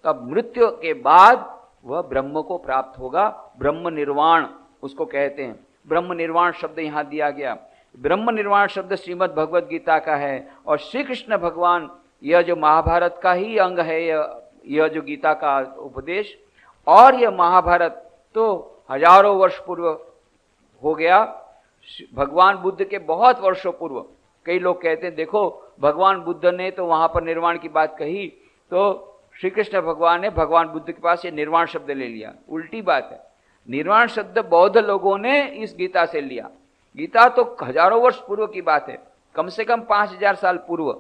तब मृत्यु के बाद वह ब्रह्म को प्राप्त होगा। ब्रह्म निर्वाण उसको कहते हैं। ब्रह्म निर्वाण शब्द यहां दिया गया। ब्रह्म निर्वाण शब्द श्रीमद् भगवद गीता का है, और श्री कृष्ण भगवान यह जो महाभारत का ही अंग है, यह जो गीता का उपदेश, और यह महाभारत तो हजारों वर्ष पूर्व हो गया, भगवान बुद्ध के बहुत वर्षों पूर्व। कई लोग कहते हैं देखो भगवान बुद्ध ने तो वहां पर निर्वाण की बात कही, तो श्री कृष्ण भगवान ने भगवान बुद्ध के पास ये निर्वाण शब्द ले लिया। उल्टी बात है। निर्वाण शब्द बौद्ध लोगों ने इस गीता से लिया। गीता तो हजारों वर्ष पूर्व की बात है, कम से कम 5000 साल पूर्व,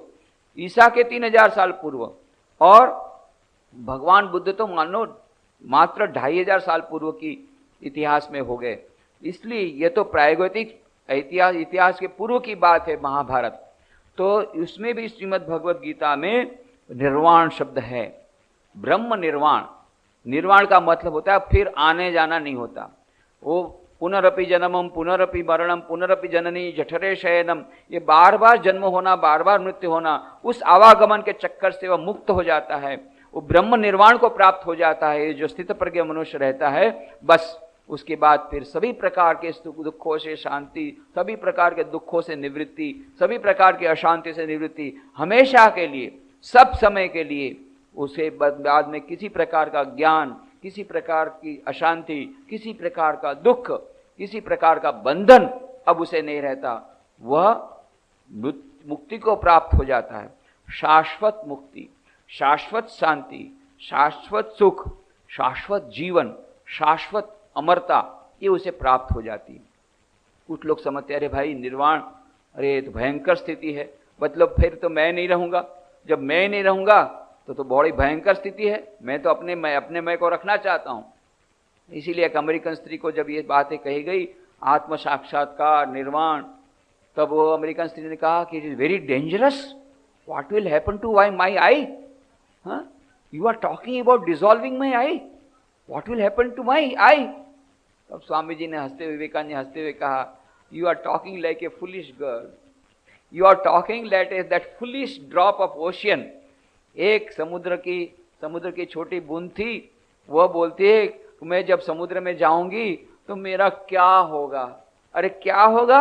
ईसा के 3000 साल पूर्व, और भगवान बुद्ध तो मान लो मात्र 2500 साल पूर्व की इतिहास में हो गए। इसलिए यह तो प्रागैतिक इतिहास के पूर्व की बात है महाभारत। तो उसमें भी श्रीमद् भगवद गीता में निर्वाण शब्द है। ब्रह्म निर्वाण, निर्वाण का मतलब होता है फिर आने जाना नहीं होता। वो पुनरपि जन्मम पुनरपि मरणम पुनरपि जननी जठरे शयनम, ये बार बार जन्म होना, बार बार मृत्यु होना, उस आवागमन के चक्कर से वह मुक्त हो जाता है, वो ब्रह्म निर्वाण को प्राप्त हो जाता है। जो स्थित प्रज्ञ मनुष्य रहता है, बस उसके बाद फिर सभी प्रकार के दुखों से शांति, सभी प्रकार के दुखों से निवृत्ति, सभी प्रकार की अशांति से निवृत्ति, हमेशा के लिए, सब समय के लिए। उसे बाद में किसी प्रकार का ज्ञान, किसी प्रकार की अशांति, किसी प्रकार का दुख, किसी प्रकार का बंधन अब उसे नहीं रहता। वह मुक्ति को प्राप्त हो जाता है। शाश्वत मुक्ति, शाश्वत शांति, शाश्वत सुख, शाश्वत जीवन, शाश्वत अमरता, ये उसे प्राप्त हो जाती है। कुछ लोग समझते अरे भाई निर्वाण, अरे तो भयंकर स्थिति है, मतलब फिर तो मैं नहीं रहूंगा। जब मैं नहीं रहूंगा तो बड़ी भयंकर स्थिति है। मैं तो अपने मैं को रखना चाहता हूं। इसीलिए एक अमेरिकन स्त्री को जब ये बातें कही गई, आत्म साक्षात्कार, निर्वाण, तब वो अमेरिकन स्त्री ने कहा कि it is very dangerous, what will happen to my I, you are talking about dissolving my I, what will happen to my I. तब स्वामी जी ने हंसते हुए, विवेकानंद ने हंसते हुए कहा, you are talking like a foolish girl, you are talking like that foolish drop of ocean. एक समुद्र की छोटी बूंद थी, वह बोलती है मैं जब समुद्र में जाऊंगी तो मेरा क्या होगा। अरे क्या होगा,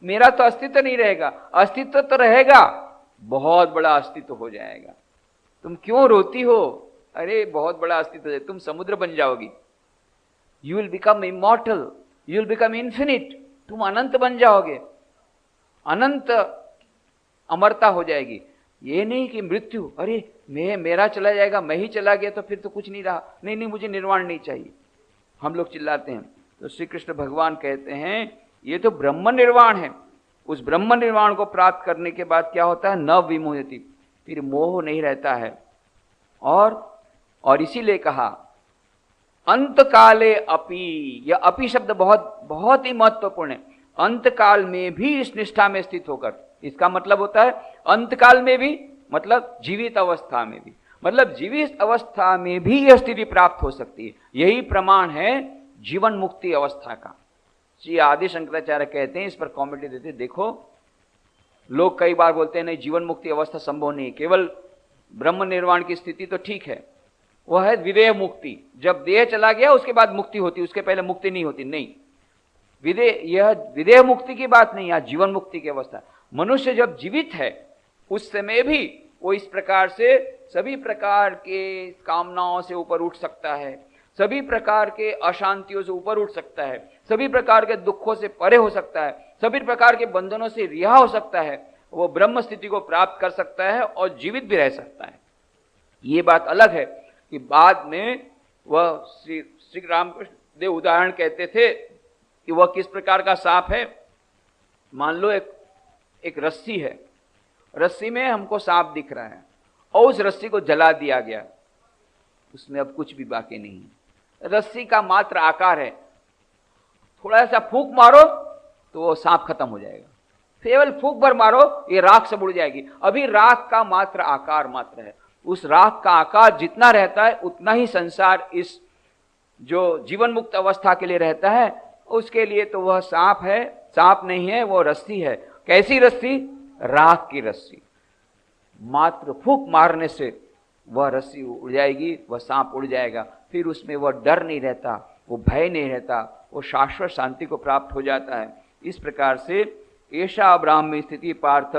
मेरा तो अस्तित्व नहीं रहेगा। अस्तित्व तो रहेगा, बहुत बड़ा अस्तित्व हो जाएगा। तुम क्यों रोती हो, अरे बहुत बड़ा अस्तित्व है, तुम समुद्र बन जाओगी। You will become immortal, you will become infinite, तुम अनंत बन जाओगे, अनंत अमरता हो जाएगी। ये नहीं कि मृत्यु, अरे मेरा चला जाएगा, मैं ही चला गया तो फिर तो कुछ नहीं रहा, नहीं मुझे निर्वाण नहीं चाहिए। हम लोग चिल्लाते हैं। तो श्री कृष्ण भगवान कहते हैं ये तो ब्रह्म निर्वाण है। उस ब्रह्म निर्वाण को प्राप्त करने के बाद क्या होता है, न विमोहति, फिर मोह नहीं रहता है। और इसीलिए कहा अंत काले अपि, यह अपि शब्द बहुत बहुत ही महत्वपूर्ण है। अंत काल में भी इस निष्ठा में स्थित होकर, इसका मतलब होता है अंतकाल में भी, मतलब जीवित अवस्था में भी, मतलब जीवित अवस्था में भी यह स्थिति प्राप्त हो सकती है। यही प्रमाण है जीवन मुक्ति अवस्था का। श्री आदि शंकराचार्य कहते हैं, इस पर कमेंट्री देते हैं, देखो लोग कई बार बोलते हैं नहीं जीवन मुक्ति अवस्था संभव नहीं, केवल ब्रह्म निर्वाण की स्थिति तो ठीक है, वह है विदेह मुक्ति। जब देह चला गया उसके बाद मुक्ति होती, उसके पहले मुक्ति नहीं होती। नहीं, यह विदेह मुक्ति की बात नहीं, यहां जीवन मुक्ति की अवस्था। मनुष्य जब जीवित है उस समय भी वो इस प्रकार से सभी प्रकार के कामनाओं से ऊपर उठ सकता है, सभी प्रकार के अशांतियों से ऊपर उठ सकता है, सभी प्रकार के दुखों से परे हो सकता है, सभी प्रकार के बंधनों से रिहा हो सकता है। वो ब्रह्म स्थिति को प्राप्त कर सकता है और जीवित भी रह सकता है। ये बात अलग है कि बाद में वह श्री रामकृष्ण देव उदाहरण कहते थे कि वह किस प्रकार का सांप है। मान लो एक रस्सी है, रस्सी में हमको सांप दिख रहा है और उस रस्सी को जला दिया गया, उसमें अब कुछ भी बाकी नहीं है। रस्सी का मात्र आकार है, थोड़ा सा फूंक मारो तो वो सांप खत्म हो जाएगा, केवल फूंक भर मारो ये राख से उड़ जाएगी। अभी राख का मात्र आकार मात्र है, उस राख का आकार जितना रहता है उतना ही संसार इस जो जीवन मुक्त अवस्था के लिए रहता है, उसके लिए तो वह सांप है, सांप नहीं है, वो रस्सी है। कैसी रस्सी, राख की रस्सी। मात्र फूंक मारने से वह रस्सी उड़ जाएगी, वह सांप उड़ जाएगा, फिर उसमें वह डर नहीं रहता, वो भय नहीं रहता, वो शाश्वत शांति को प्राप्त हो जाता है। इस प्रकार से एषा ब्राह्मी स्थिति पार्थ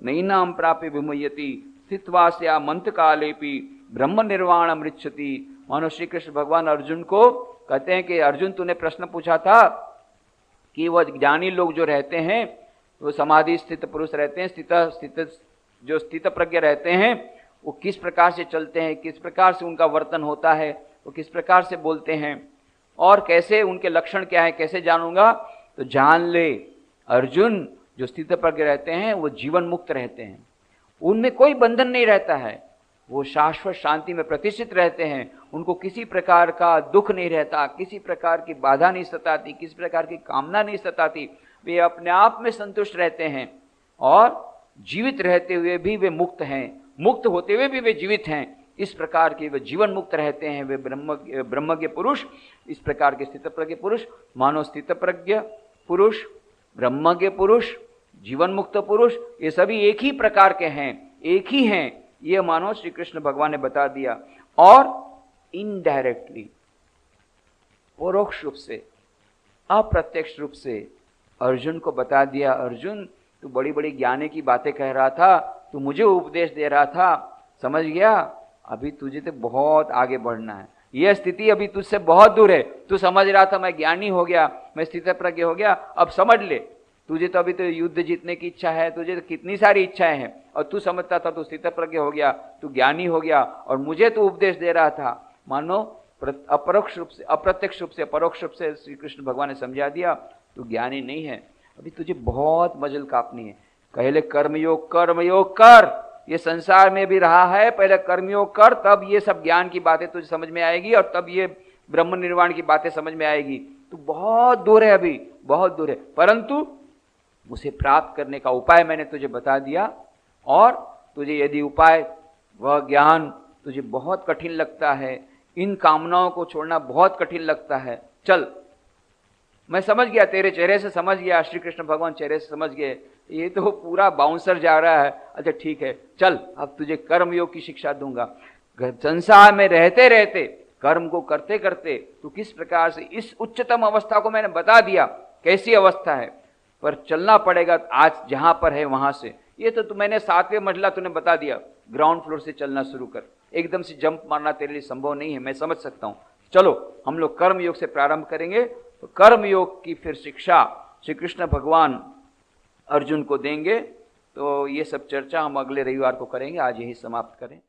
नैनाम प्राप्य विमुह्यति स्थित्वास्या मंत्र कालेपि ब्रह्म निर्वाण मृच्छति। मानो श्री कृष्ण भगवान अर्जुन को कहते हैं कि अर्जुन तूने प्रश्न पूछा था कि वह ज्ञानी लोग जो रहते हैं वो समाधि स्थित पुरुष रहते हैं, स्थित प्रज्ञ रहते हैं, वो किस प्रकार से चलते हैं, किस प्रकार से उनका वर्तन होता है, वो किस प्रकार से बोलते हैं और कैसे उनके लक्षण क्या है, कैसे जानूंगा? तो जान ले अर्जुन, जो स्थित प्रज्ञ रहते हैं वो जीवन मुक्त रहते हैं, उनमें कोई बंधन नहीं रहता है, वो शाश्वत शांति में प्रतिष्ठित रहते हैं, उनको किसी प्रकार का दुख नहीं रहता, किसी प्रकार की बाधा नहीं सताती, किसी प्रकार की कामना नहीं सताती, वे अपने आप में संतुष्ट रहते हैं और जीवित रहते हुए भी वे मुक्त हैं, मुक्त होते हुए भी वे जीवित हैं। इस प्रकार के वे जीवन मुक्त रहते हैं, वे ब्रह्मज्ञ पुरुष, इस प्रकार के स्थित प्रज्ञ पुरुष। मानो स्थित प्रज्ञ पुरुष, ब्रह्मज्ञ पुरुष, जीवन मुक्त पुरुष, ये सभी एक ही प्रकार के हैं, एक ही हैं, ये मानो श्री कृष्ण भगवान ने बता दिया। और इनडायरेक्टली, परोक्ष रूप से, अप्रत्यक्ष रूप से अर्जुन को बता दिया, अर्जुन तू बड़ी बड़ी ज्ञानी की बातें कह रहा था, तू मुझे उपदेश दे रहा था, समझ गया? अभी तुझे तो बहुत आगे बढ़ना है, यह स्थिति अभी तुझसे बहुत दूर है। तू समझ रहा था मैं ज्ञानी हो गया, मैं स्थित प्रज्ञ हो गया, अब समझ ले, तुझे तो अभी तो युद्ध जीतने की इच्छा है, तुझे तो कितनी सारी इच्छाएं हैं, और तू समझता था तू स्थित प्रज्ञ हो गया, तू ज्ञानी हो गया, और मुझे तो उपदेश दे रहा था। मानो अपरोक्ष रूप से, अप्रत्यक्ष रूप से, परोक्ष रूप से श्री कृष्ण भगवान ने समझा दिया, तू ज्ञानी नहीं है, अभी तुझे बहुत मजल काटनी है। पहले कर्मयोग कर, ये संसार में भी रहा है, पहले कर्मयोग कर, तब ये सब ज्ञान की बातें तुझे समझ में आएगी, और तब ये ब्रह्म निर्वाण की बातें समझ में आएगी। तू बहुत दूर है, अभी बहुत दूर है, परंतु उसे प्राप्त करने का उपाय मैंने तुझे बता दिया। और तुझे यदि उपाय, वह ज्ञान तुझे बहुत कठिन लगता है, इन कामनाओं को छोड़ना बहुत कठिन लगता है, चल, मैं समझ गया, तेरे चेहरे से समझ गया, श्री कृष्ण भगवान चेहरे से समझ गए, ये तो पूरा बाउंसर जा रहा है, अच्छा ठीक है, चल अब तुझे कर्मयोग की शिक्षा दूंगा। संसार में रहते रहते, कर्म को करते करते तू किस प्रकार से, इस उच्चतम अवस्था को मैंने बता दिया कैसी अवस्था है, पर चलना पड़ेगा आज जहां पर है वहां से। ये तो मैंने 7वें मंजिला तूने बता दिया, ग्राउंड फ्लोर से चलना शुरू कर, एकदम से जंप मारना तेरे लिए संभव नहीं है, मैं समझ सकता हूं। चलो हम लोग कर्म योग से प्रारंभ करेंगे, तो कर्म योग की फिर शिक्षा श्री कृष्ण भगवान अर्जुन को देंगे। तो ये सब चर्चा हम अगले रविवार को करेंगे, आज यही समाप्त करें।